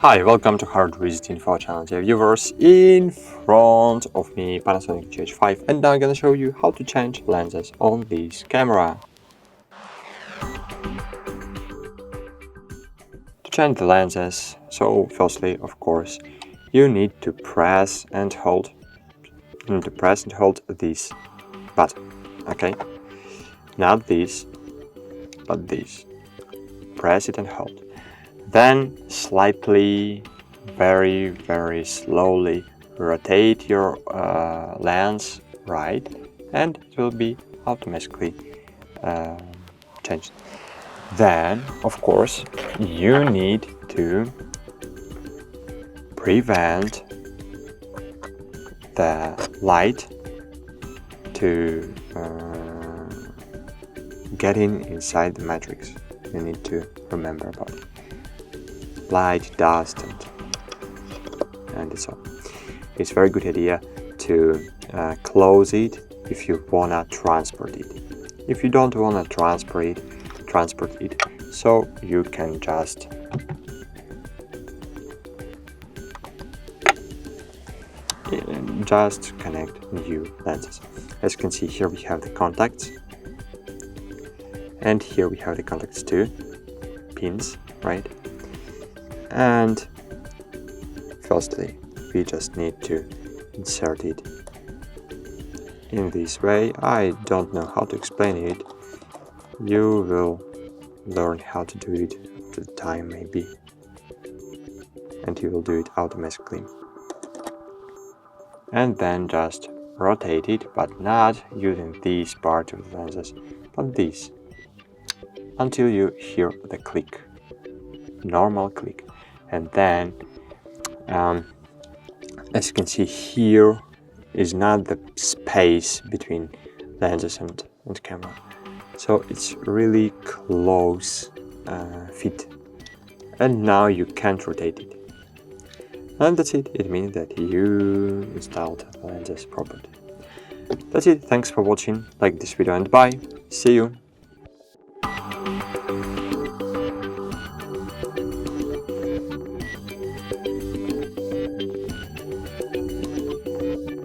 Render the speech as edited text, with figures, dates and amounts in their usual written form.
Hi, welcome to HardReset.Info channel, dear viewers. In front of me, PANASONIC GH5, and now I'm gonna show you how to change lenses on this camera. To change the lenses, so firstly, of course, you need to press and hold. This button, okay? Not this, but this. Press it and hold. Then slightly, very slowly rotate your lens right, and it will be automatically changed. Then, of course, you need to prevent the light to get inside the matrix. You need to remember about it. Light, dust, and so on. It's a very good idea to close it if you wanna transport it. If you don't wanna transport it, so you can just connect new lenses. As you can see, here we have the contacts, and here we have the contacts too, pins, right? And firstly, we just need to insert it in this way. I don't know how to explain it. You will learn how to do it with the time maybe, and you will do it automatically. And then just rotate it, but not using this part of the lenses, but this, until you hear the click, normal click. And then as you can see, here is not the space between lenses and camera, so it's really close fit, and now you can't rotate it. And that's it. It means that you installed the lenses properly. That's it. Thanks for watching. Like this video and bye. See you.